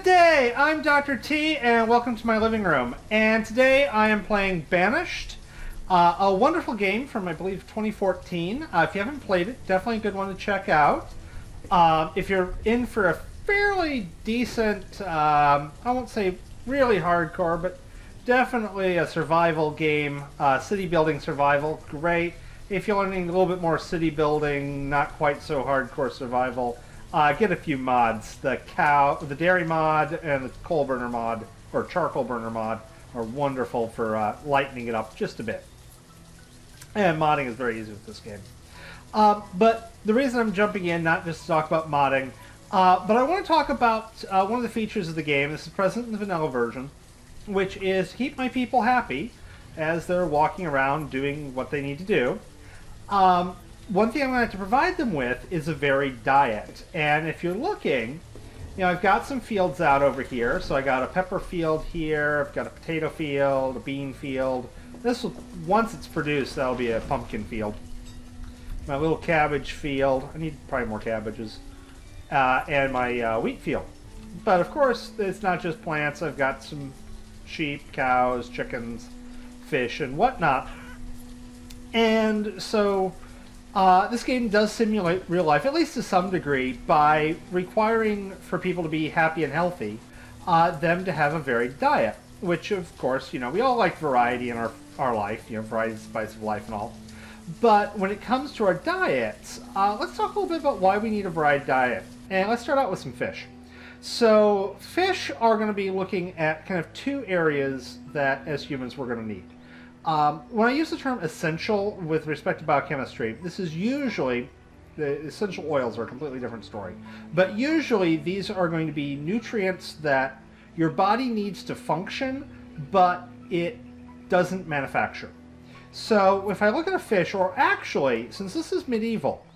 Good day! I'm Dr. T, and welcome to my living room. And today I am playing Banished, a wonderful game from, I believe, 2014. If you haven't played it, definitely a good one to check out. If you're in for a fairly decent, I won't say really hardcore, but definitely a survival game, city building survival, great. If you're learning a little bit more city building, not quite so hardcore survival, get a few mods. The dairy mod and the coal burner mod, or charcoal burner mod, are wonderful for lightening it up just a bit. And modding is very easy with this game. But the reason I'm jumping in, not just to talk about modding, but I want to talk about one of the features of the game. This is present in the vanilla version, which is keep my people happy as they're walking around doing what they need to do. One thing I'm going to have to provide them with is a varied diet. And if you're looking, I've got some fields out over here. So I got a pepper field here, I've got a potato field, a bean field. This will, once it's produced, that'll be a pumpkin field. My little cabbage field. I need probably more cabbages. And my wheat field. But of course, it's not just plants. I've got some sheep, cows, chickens, fish, and whatnot. And so this game does simulate real life, at least to some degree, by requiring for people to be happy and healthy, them to have a varied diet. Which, of course, we all like variety in our life, variety is the spice of life and all. But when it comes to our diets, let's talk a little bit about why we need a varied diet. And let's start out with some fish. So fish are going to be looking at kind of two areas that, as humans, we're going to need. When I use the term essential with respect to biochemistry, this is usually, the essential oils are a completely different story, but usually these are going to be nutrients that your body needs to function, but it doesn't manufacture. So if I look at a fish, or actually, since this is medieval,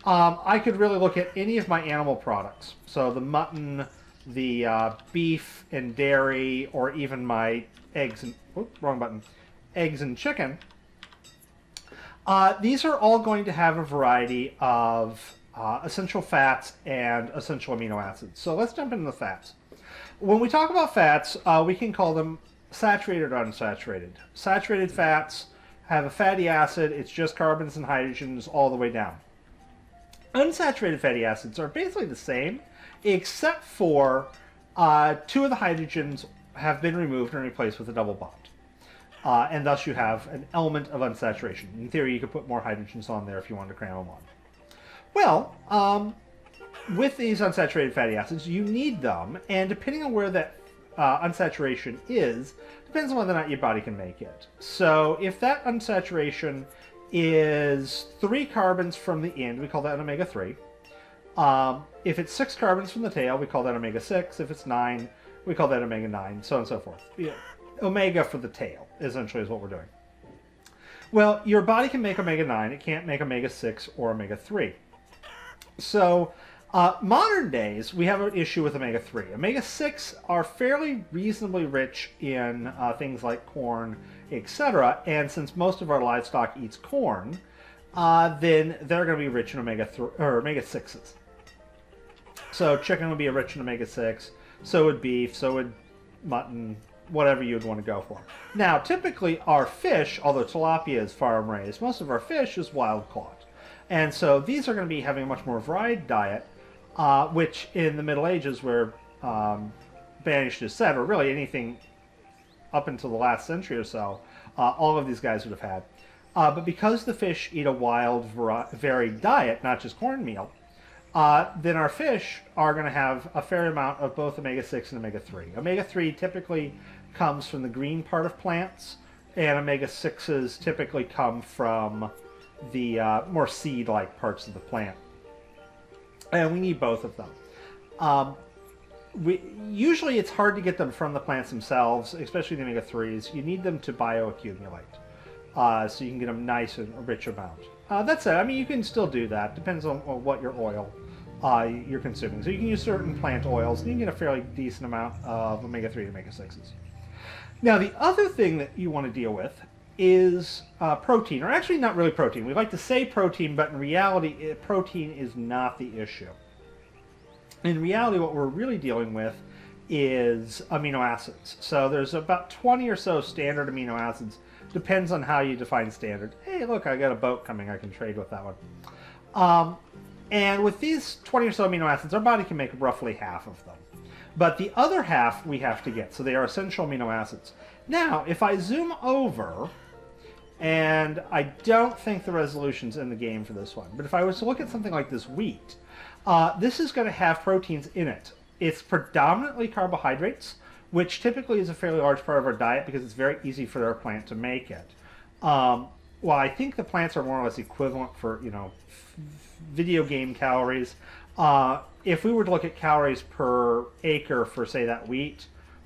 I could really look at any of my animal products. So the mutton, the beef and dairy, or even my eggs and, wrong button. Eggs and chicken, these are all going to have a variety of essential fats and essential amino acids. So let's jump into the fats. When we talk about fats, we can call them saturated or unsaturated. Saturated fats have a fatty acid, it's just carbons and hydrogens all the way down. Unsaturated fatty acids are basically the same, except for two of the hydrogens have been removed and replaced with a double bond. And thus you have an element of unsaturation. In theory, you could put more hydrogens on there if you wanted to cram them on. Well, with these unsaturated fatty acids, you need them, and depending on where that unsaturation is, depends on whether or not your body can make it. So if that unsaturation is 3 carbons from the end, we call that an omega-3. If it's 6 carbons from the tail, we call that omega-6. If it's 9, we call that omega-9, so on and so forth. Yeah. Omega for the tail, essentially, is what we're doing. Well, your body can make omega-9. It can't make omega-6 or omega-3. So, modern days, we have an issue with omega-3. Omega-6 are fairly reasonably rich in things like corn, etc. And since most of our livestock eats corn, then they're going to be rich in omega-3 or omega-6s. So, chicken would be rich in omega-6. So would beef. So would mutton. Whatever you would want to go for. Now, typically our fish, although tilapia is farm raised, most of our fish is wild caught. And so these are going to be having a much more varied diet, which in the Middle Ages, where Banished is set, or really anything up until the last century or so, all of these guys would have had. But because the fish eat a wild, varied diet, not just cornmeal, then our fish are going to have a fair amount of both omega-6 and omega-3. Omega-3 typically comes from the green part of plants, and omega-6s typically come from the more seed-like parts of the plant. And we need both of them. Usually it's hard to get them from the plants themselves, especially the omega-3s. You need them to bioaccumulate, so you can get them nice and a rich amount. That's it. I mean, you can still do that. Depends on what your oil you're consuming. So you can use certain plant oils, and you can get a fairly decent amount of omega-3 and omega-6s. Now, the other thing that you want to deal with is protein, or actually not really protein. We like to say protein, but in reality, protein is not the issue. In reality, what we're really dealing with is amino acids. So there's about 20 or so standard amino acids. Depends on how you define standard. Hey, look, I got a boat coming. I can trade with that one. And with these 20 or so amino acids, our body can make roughly half of them. But the other half we have to get. So they are essential amino acids. Now, if I zoom over, and I don't think the resolution's in the game for this one, but if I was to look at something like this wheat, this is going to have proteins in it. It's predominantly carbohydrates, which typically is a fairly large part of our diet because it's very easy for our plant to make it. Well, I think the plants are more or less equivalent for, video game calories. If we were to look at calories per acre for, say, that wheat,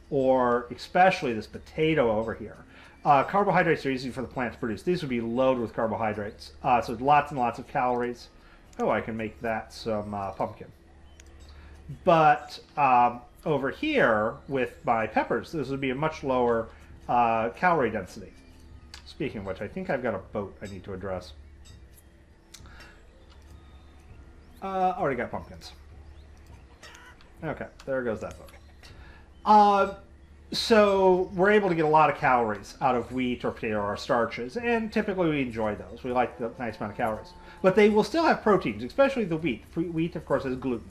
or especially this potato over here, carbohydrates are easy for the plant to produce. These would be loaded with carbohydrates. So lots and lots of calories. Oh, I can make that some pumpkin. But over here with my peppers, this would be a much lower calorie density. Speaking of which, I think I've got a boat I need to address. Already got pumpkins. Okay, there goes that book. So we're able to get a lot of calories out of wheat or potato or starches, and typically we enjoy those. We like the nice amount of calories. But they will still have proteins, especially the wheat. Wheat, of course, has gluten,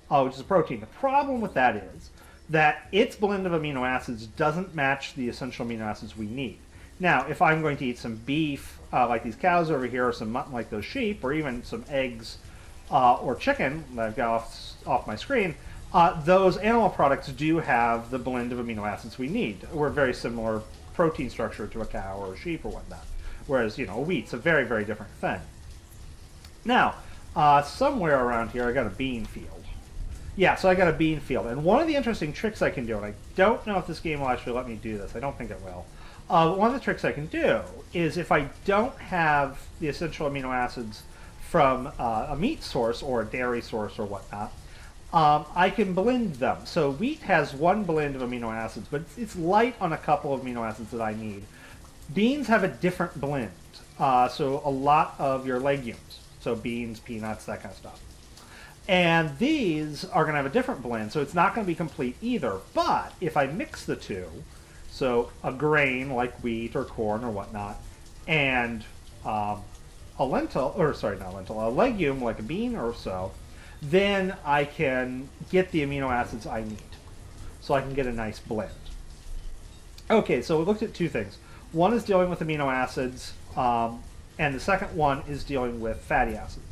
which is a protein. The problem with that is that its blend of amino acids doesn't match the essential amino acids we need. Now, if I'm going to eat some beef, like these cows over here, or some mutton like those sheep, or even some eggs or chicken that I've got off my screen, those animal products do have the blend of amino acids we need. We're very similar protein structure to a cow or a sheep or whatnot. Whereas, wheat's a very, very different thing. Now, somewhere around here I got a bean field. Yeah, so I got a bean field. And one of the interesting tricks I can do, and I don't know if this game will actually let me do this. I don't think it will. One of the tricks I can do is if I don't have the essential amino acids from a meat source or a dairy source or whatnot, I can blend them. So wheat has one blend of amino acids, but it's light on a couple of amino acids that I need. Beans have a different blend. So a lot of your legumes, so beans, peanuts, that kind of stuff. And these are going to have a different blend, so it's not going to be complete either. But if I mix the two, so a grain like wheat or corn or whatnot, and a legume like a bean or so, then I can get the amino acids I need. So I can get a nice blend. Okay, so we looked at two things. One is dealing with amino acids, and the second one is dealing with fatty acids.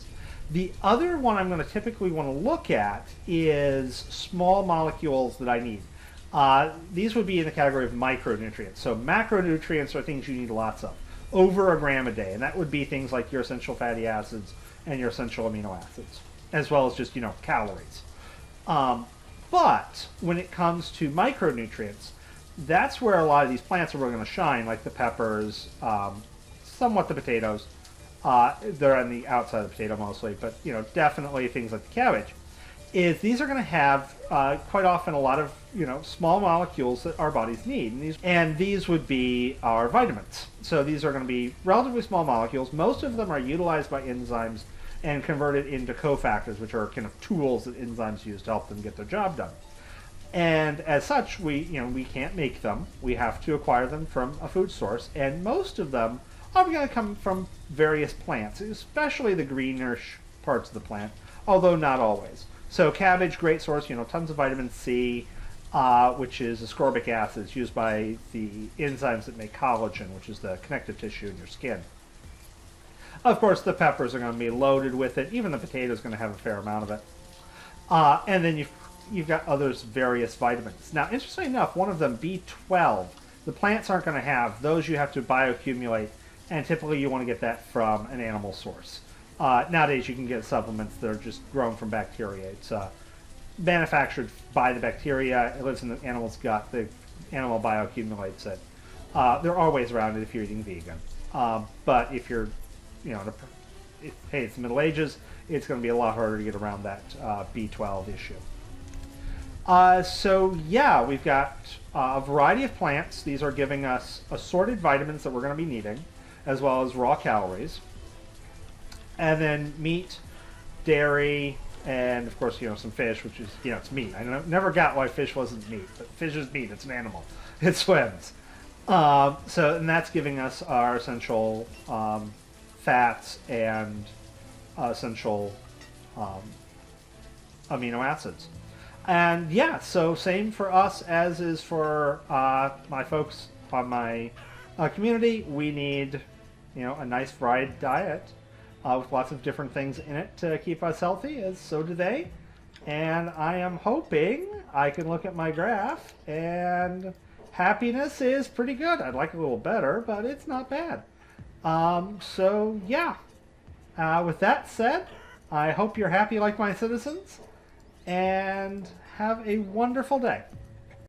The other one I'm going to typically want to look at is small molecules that I need. These would be in the category of micronutrients. So macronutrients are things you need lots of, over a gram a day, and that would be things like your essential fatty acids and your essential amino acids, as well as just, calories. But when it comes to micronutrients, that's where a lot of these plants are really going to shine, like the peppers, somewhat the potatoes. They're on the outside of the potato mostly, but definitely things like the cabbage. Is these are going to have quite often a lot of small molecules that our bodies need, and these would be our vitamins. So these are going to be relatively small molecules. Most of them are utilized by enzymes and converted into cofactors, which are kind of tools that enzymes use to help them get their job done. And as such, we can't make them. We have to acquire them from a food source, and most of them are going to come from various plants, especially the greenish parts of the plant, although not always. So cabbage, great source, tons of vitamin C, which is ascorbic acid. It's used by the enzymes that make collagen, which is the connective tissue in your skin. Of course, the peppers are going to be loaded with it. Even the potato is going to have a fair amount of it. And then you've got others, various vitamins. Now, interestingly enough, one of them, B12, the plants aren't going to have. Those you have to bioaccumulate, and typically you want to get that from an animal source. Nowadays, you can get supplements that are just grown from bacteria. It's manufactured by the bacteria. It lives in the animal's gut. The animal bioaccumulates it. There are ways around it if you're eating vegan. But if you're, hey, it's the Middle Ages, it's going to be a lot harder to get around that B12 issue. So yeah, we've got a variety of plants. These are giving us assorted vitamins that we're going to be needing, as well as raw calories. And then meat, dairy, and of course, some fish, which is, it's meat. I never got why fish wasn't meat, but fish is meat. It's an animal. It swims. And that's giving us our essential fats and essential amino acids. And yeah, so same for us as is for my folks on my community. We need, a nice varied diet with lots of different things in it to keep us healthy, as so do they. And I am hoping I can look at my graph, and happiness is pretty good. I'd like a little better, but it's not bad. So yeah, with that said, I hope you're happy like my citizens, and have a wonderful day.